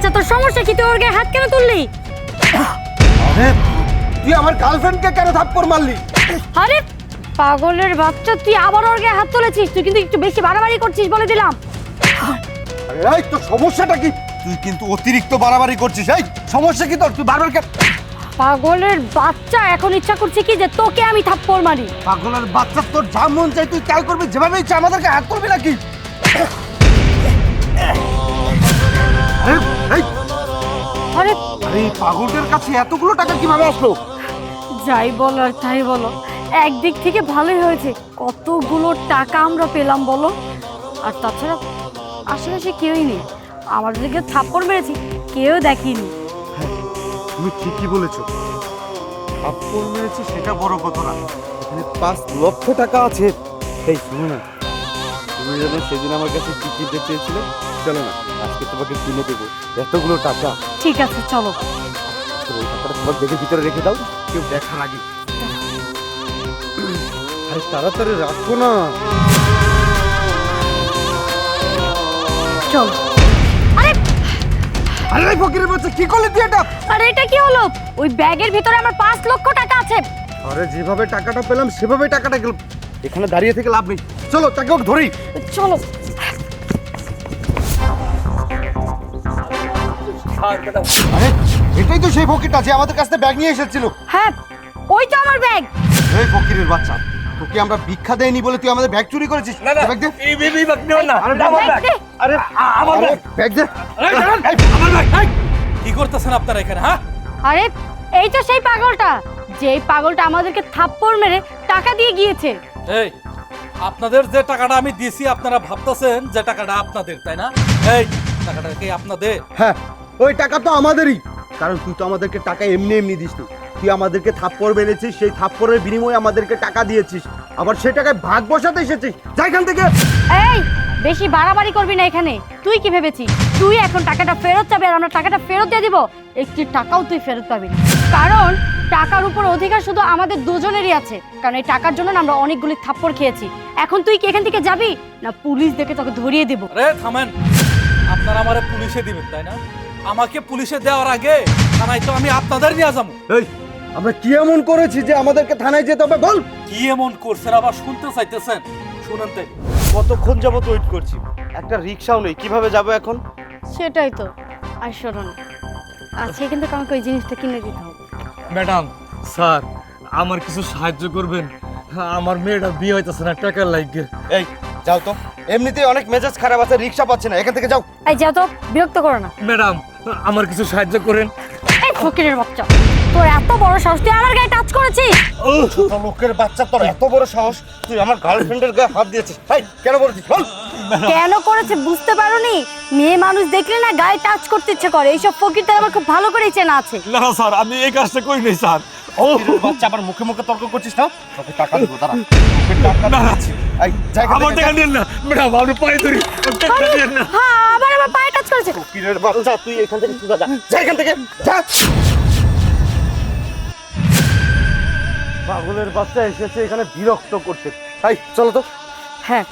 বাচ্চা, তোর সমস্যা কি? তুই ওর গায়ে হাত কেন তুললি? আরে তুই আমার গার্লফ্রেন্ডকে কেন থাপ্পড় মারলি? আরে পাগলের বাচ্চা, তুই আবার ওর গায়ে হাত তুলেছিস। তুই কিন্তু একটু বেশি বাড়াবাড়ি করছিস, বলে দিলাম। আরে এই তোর সমস্যাটা কি? তুই কিন্তু অতিরিক্ত বাড়াবাড়ি করছিস। এই সমস্যা কি তোর? তুই বারবার কেন? পাগলের বাচ্চা, এখন ইচ্ছা করছে কি যে তোকে আমি থাপ্পড় মারি। পাগলের বাচ্চা, তোর যা মন চাই তুই তাই করবি, যেভাবে ইচ্ছা আমাদেরকে হাত করবি নাকি? আরে এই আরে আরে এই পাগলটার কাছে এতগুলো টাকা কিভাবে আসলো? যাই বলো আর তাই বলো, একদিক থেকে ভালোই হয়েছে, কতগুলো টাকা আমরা পেলাম বলো। আর তাছাড়া আশেপাশে কেউই নেই, আমাদেরকে থাপ্পড় মেরেছি কেউ দেখেনি। তুমি ঠিকই বলেছো, থাপ্পড় মেরেছি সেটা বড় কথা না, এখানে 5 লক্ষ টাকা আছে। এই শোনো না, তুমি যেন সেদিন আমার কাছে কি কিনতে চেয়েছিলে, চলো না আজকে তোমাকে কিনে দেবো এতগুলো টাকা। ঠিক আছে চলো। ওই টাকাটা তোমার দেখে ভিতরে রেখে দাও, কেউ দেখার আগে। আরে তাড়াতাড়ি রাখো না। চলো। আরে আরে এই ফকিরের বাচ্চা, কি করলি তুই এটা? আরে এটা কি হলো? ওই ব্যাগের ভিতরে আমার 5 লক্ষ টাকা আছে। আরে যেভাবে টাকাটা পেলাম সেভাবে টাকাটা গেল, এখানে দাঁড়িয়ে থেকে লাভ নেই, চলো তাকে ওকে ধরি। চলো। আরে এটাই তো সেই ফকিরটা যে আমাদের কাছ থেকে ব্যাগ নিয়ে এসেছিল। হ্যাঁ, ওই তো আমার ব্যাগ। এই ফকিরের বাচ্চা, তোকে আমরা ভিক্ষা দেইনি বলে তুই আমাদের ব্যাগ চুরি করেছিস? না না, ব্যাগ দে। এই ব্যাগ নেও না। আরে আমার ব্যাগ ব্যাগ। দে। আরে আমার আরে ব্যাগ। ব্যাগ দে। আরে দাঁড়ান, আমার ব্যাগ। এই, কি করতেছেন আপনারা এখানে? হ্যাঁ, আরে এই তো সেই পাগলটা, যেই পাগলটা আমাদেরকে থাপ্পড় মেরে টাকা দিয়ে গিয়েছে। এই আপনাদের যে টাকাটা আমি দিয়েছি, আপনারা ভাবতেছেন যে টাকাটা আপনাদের, তাই না? এই টাকাটা কি আপনাদের? হ্যাঁ, ওই টাকা তো আমাদেরই, কারণ তুই তো আমাদেরকে টাকা এমনি এমনি দিস না, তুই আমাদেরকে থাপ্পড় মেরেছিস, সেই থাপ্পড়ের বিনিময়ে আমাদেরকে টাকা দিয়েছিস, আবার সেই টাকায় ভাগ বসাতে এসেছিস। যা এখান থেকে। এই বেশি বাড়াবাড়ি করবি না এখানে। তুই কি ভেবেছিস তুই এখন টাকাটা ফেরত চাবি আর আমরা টাকাটা ফেরত দিয়ে দিব? একটি টাকাও তুই ফেরত পাবি না, কারণ টাকার উপর অধিকার শুধু আমাদের দুজনেরই আছে, কারণ এই টাকার জন্য না আমরা অনেকগুলি থাপ্পড় খেয়েছি। এখন তুই কি এখান থেকে যাবি না পুলিশ দেখে তোকে ধরিয়ে দেব? আরে থামেন, আপনারা আমারে পুলিশে দিবেন তাই না? আমাকে পুলিশে দেওয়ার আগে থানায় তো আমি আপনাদের নিয়ে যাবো। এই আমরা কি এমন করেছি যে আমাদেরকে থানায় যেতে হবে বল? কি এমন করছেন আবার শুনতে চাইতেছেন? শুনেন তাই। কতক্ষণ যাবত ওয়েট করছি, একটা রিকশাও নেই, কিভাবে যাব এখন? সেটাই তো। আর শোনো না, আজকে কিন্তু আমাকে ওই জিনিসটা কিনে দিতে হবে। ম্যাডাম, স্যার, আমার কিছু সাহায্য করবেন? আমার মেয়েটা বিয়ে হইতেছে না টাকার লাগে। এই যাও তো, এমনিতেই অনেক মেজাজ খারাপ আছে, রিকশা পাচ্ছে না, এখান থেকে যাও। এই যাও তো, বিরক্ত করো না। ম্যাডাম, আমার কিছু সাহায্য করেন। এই ফকিরের বাচ্চা, তোর এত বড় সাহস, তুই আমার গায়ে টাচ করেছিস? ছোট লোকের বাচ্চা, তোর এত বড় সাহস, তুই আমার গার্লফ্রেন্ডের গায়ে হাত দিয়েছিস। এই কেন বলছিস বল? কেন করেছে বুঝতে পারোনি? মেয়ে মানুষ দেখলে না গায়ে টাচ করতে ইচ্ছে করে। এইসব ফকিরদের আমার খুব ভালো করেই চেনা আছে। না স্যার, আমি এই কাজটা করি নাই স্যার। ফকিরের বাচ্চা, আবার মুখে মুখে তর্ক করছিস না? তোকে টাকা দেবো, দাঁড়া। তোকে টাকা না, না। দিচ্ছি। এই যা এখান আমার থেকে, টাকা যা। নেন না ম্যাডাম, আপনি পায়ে ধরি, টাকা নেন না। হ্যাঁ, আবার আমার পায়ে টাচ করেছে। ফকিরের বাচ্চা, তুই এখান থেকে সোজা যা, যা এখান থেকে যা। পাগলের বাচ্চা এসেছে এখানে বিরক্ত করতে। এই চলো তো। হ্যাঁ,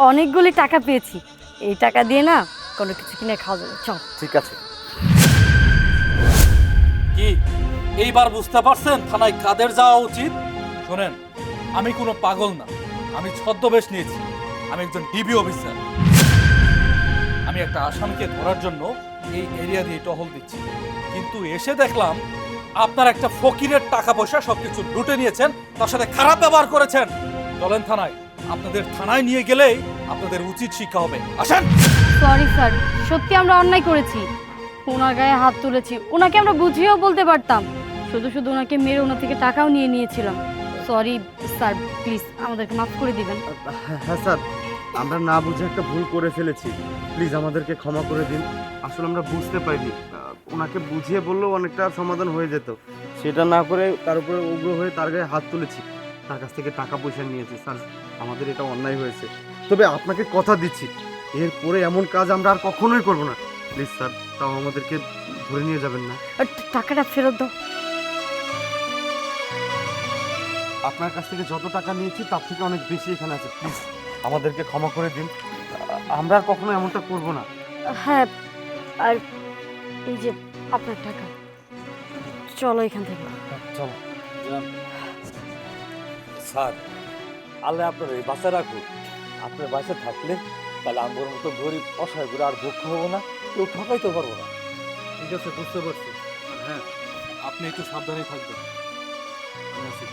অনেকগুলি টাকা পেয়েছি, এই টাকা দিয়ে না কোনো কিছু কিনে খাওয়া যাবে। চল। ঠিক আছে। কি এইবার বুঝতে পারছেন থানায় কাদের যাওয়া উচিত? শোনেন, আমি কোনো পাগল না, আমি ছদ্মবেশ নিয়েছি, আমি একজন ডিবি অফিসার। আমি একটা আসামিকে ধরার জন্য এই এরিয়া দিয়ে টহল দিচ্ছি, কিন্তু এসে দেখলাম আপনার একটা ফকিরের টাকা পয়সা সবকিছু লুটে নিয়েছেন, তার সাথে খারাপ ব্যবহার করেছেন। চলেন থানায়, আপনাদের থানায় নিয়ে গেলেই আপনাদের উচিত শিক্ষা হবে। আসেন। সরি স্যার, সত্যি আমরা অন্যায় করেছি, ওনার গায়ে হাত তুলেছি। ওনাকে আমরা বুঝিয়েও বলতে পারতাম, শুধু শুধু ওনাকে মেরে ওনার থেকে টাকাও নিয়ে নিয়েছিলাম। সরি স্যার, প্লিজ আমাদেরকে মাফ করে দিবেন। হ্যাঁ স্যার, আমরা না বুঝে একটা ভুল করে ফেলেছি, প্লিজ আমাদেরকে ক্ষমা করে দিন। আসলে আমরা বুঝতে পারিনি, ওনাকে বুঝিয়ে বললেও অনেকটা সমাধান হয়ে যেত, সেটা না করে তার উপরে উগ্র হয়ে তার গায়ে হাত তুলেছি, তার কাছ থেকে টাকা পয়সা নিয়েছি। স্যার, আমাদের এটা অন্যায় হয়েছে, তবে আপনাকে কথা দিচ্ছি এরপরে এমন কাজ আমরা আর কখনোই করব না। প্লিজ স্যার, তাও আমাদেরকে ধরে নিয়ে যাবেন না। আর টাকাটা ফেরত দাও। আপনার কাছ থেকে যত টাকা নিয়েছি তার থেকে অনেক বেশি এখানে আছে, প্লিজ আমাদেরকে ক্ষমা করে দিন, আমরা আর কখনো এমনটা করব না। হ্যাঁ, আর এই যে আপনার টাকা, চলো এখান থেকে। চলো। স্যার, আল্লাহ আপনার এই বাঁচা রাখুক। আপনার বাসা থাকলে তাহলে আমার মতো গরিব অসহায় করে আর ভুক্ষ হবো না, কেউ ঠকাইতে পারবো না। ঠিক আছে, বুঝতে পারছি। হ্যাঁ, আপনি একটু সাবধানে থাকবেন। আমি আছি।